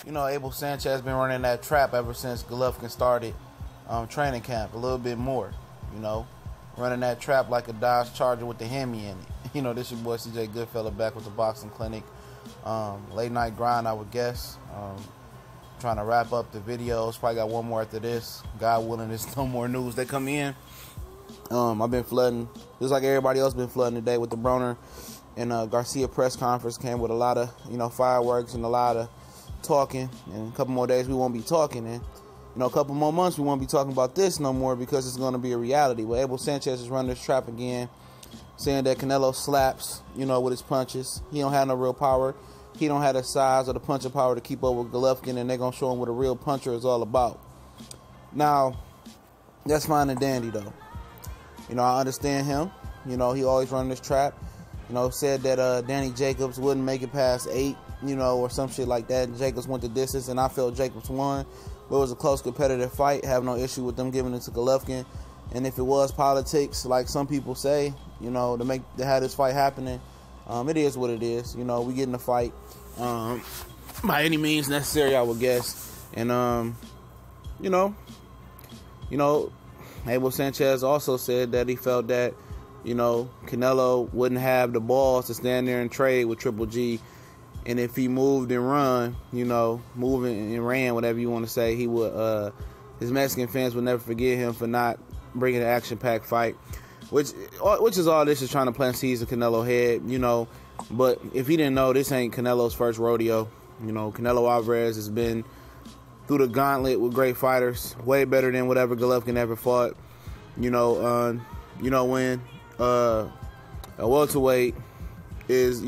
Abel Sanchez been running that trap ever since Golovkin started training camp. A little bit more, running that trap like a Dodge Charger with the Hemi in it. This your boy CJ Goodfella back with the boxing clinic. Late night grind, I would guess. Trying to wrap up the videos. Probably got one more after this. God willing, there's no more news that come in. I've been flooding, just like everybody else been flooding today with the Broner and Garcia press conference. Came with a lot of, fireworks and a lot of talking. And a couple more days we won't be talking. And, a couple more months we won't be talking about this no more because it's going to be a reality. Well, Abel Sanchez is running this trap again, saying that Canelo slaps, with his punches. He don't have no real power. He don't have the size or the punching power to keep up with Golovkin, and they're going to show him what a real puncher is all about. Now, that's fine and dandy, though. I understand him. He always running this trap. Said that Danny Jacobs wouldn't make it past 8, or some shit like that. Jacobs went the distance, and I felt Jacobs won. But it was a close competitive fight. Have no issue with them giving it to Golovkin. And if it was politics, like some people say, to have this fight happening, it is what it is. We get in the fight by any means necessary, I would guess. And Abel Sanchez also said that he felt that, Canelo wouldn't have the balls to stand there and trade with Triple G. And if he moved and run, moving and ran, whatever you want to say, he would, his Mexican fans would never forget him for not bringing an action-packed fight, which is all this is trying to plant seeds in Canelo's head, But if he didn't know, this ain't Canelo's first rodeo. Canelo Alvarez has been through the gauntlet with great fighters, way better than whatever Golovkin ever fought. When a welterweight is,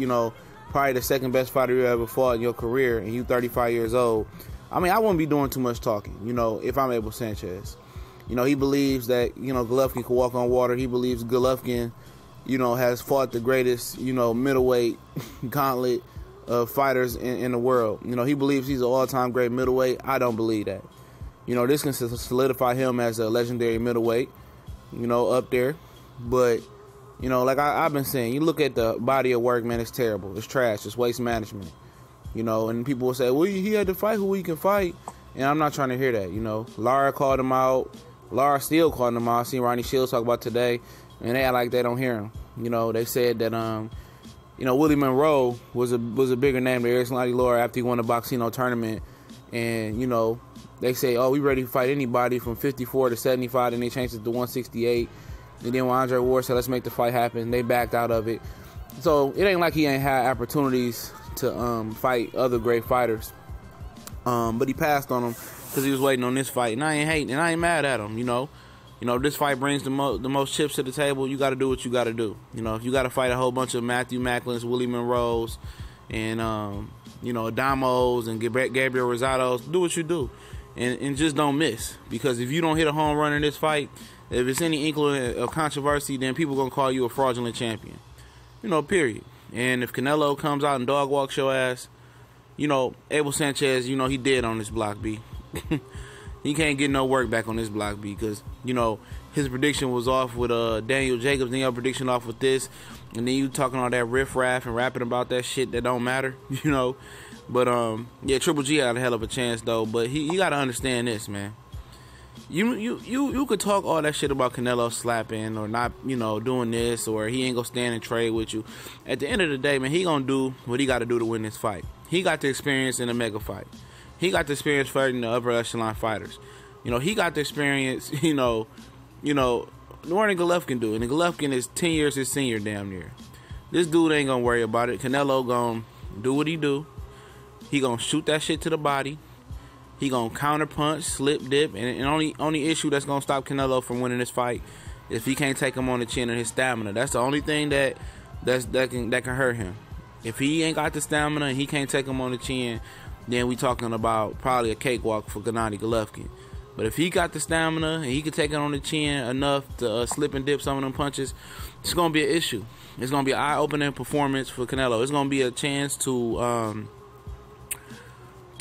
probably the second best fighter you ever fought in your career, and you 35 years old. I mean, I wouldn't be doing too much talking, if I'm Abel Sanchez. He believes that, Golovkin can walk on water. He believes Golovkin, has fought the greatest, middleweight gauntlet of fighters in the world. He believes he's an all-time great middleweight. I don't believe that. This can solidify him as a legendary middleweight, up there. But, like I've been saying, you look at the body of work, man, it's terrible. It's trash. It's waste management. And people will say, well, he had to fight who he can fight. And I'm not trying to hear that, Lara called him out. Lara still called him out. I seen Ronnie Shields talk about today, and they act like they don't hear him. They said that, Willie Monroe was a bigger name than Erickson Lara after he won the Boxino tournament. And, they say, oh, we ready to fight anybody from 54 to 75, and they changed it to 168. And then when Andre Ward said, let's make the fight happen, they backed out of it. So it ain't like he ain't had opportunities to fight other great fighters. But he passed on them because he was waiting on this fight. And I ain't hating, and I ain't mad at him, this fight brings the most chips to the table. You got to do what you got to do. If you got to fight a whole bunch of Matthew Macklins, Willie Monroes, and, Adamos and Gabriel Rosados, do what you do. And just don't miss. Because if you don't hit a home run in this fight, if it's any inkling of controversy, then people going to call you a fraudulent champion. Period. And if Canelo comes out and dog walks your ass, Abel Sanchez, he dead on this block, B. He can't get no work back on this block, B, because, his prediction was off with Daniel Jacobs, then your prediction off with this, and then you talking all that riff-raff and rapping about that shit that don't matter, But, yeah, Triple G had a hell of a chance, though, but he got to understand this, man. You could talk all that shit about Canelo slapping or not, doing this, or he ain't gonna stand and trade with you. At the end of the day, man, he gonna do what he got to do to win this fight. He got the experience in a mega fight. He got the experience fighting the upper echelon fighters. He got the experience, more than Golovkin do. And Golovkin is 10 years his senior damn near. This dude ain't gonna worry about it. Canelo gonna do what he do. He gonna shoot that shit to the body. He gonna counter punch, slip dip, and only issue that's gonna stop Canelo from winning this fight is if he can't take him on the chin and his stamina. That's the only thing that can hurt him. If he ain't got the stamina and he can't take him on the chin, then we talking about probably a cakewalk for Gennady Golovkin. But if he got the stamina and he can take it on the chin enough to slip and dip some of them punches, it's gonna be an issue. It's gonna be an eye-opening performance for Canelo. It's gonna be a chance to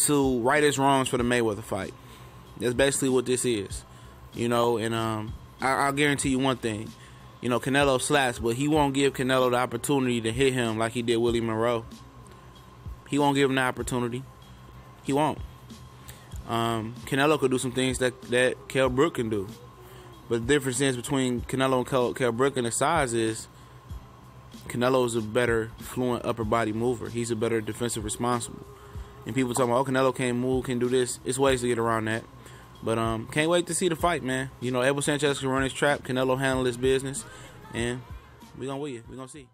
right his wrongs for the Mayweather fight. That's basically what this is, and I'll guarantee you one thing. Canelo slaps, but he won't give Canelo the opportunity to hit him like he did Willie Monroe. He won't give him the opportunity. He won't. Canelo could do some things that Kell Brook can do. But the difference is between Canelo and Kell Brook and the size is Canelo is a better fluent upper body mover. He's a better defensive responsible. And people talking about, oh, Canelo can't move, can do this. It's ways to get around that. But can't wait to see the fight, man. You know, Abel Sanchez can run his trap. Canelo handle his business. And we're going to see.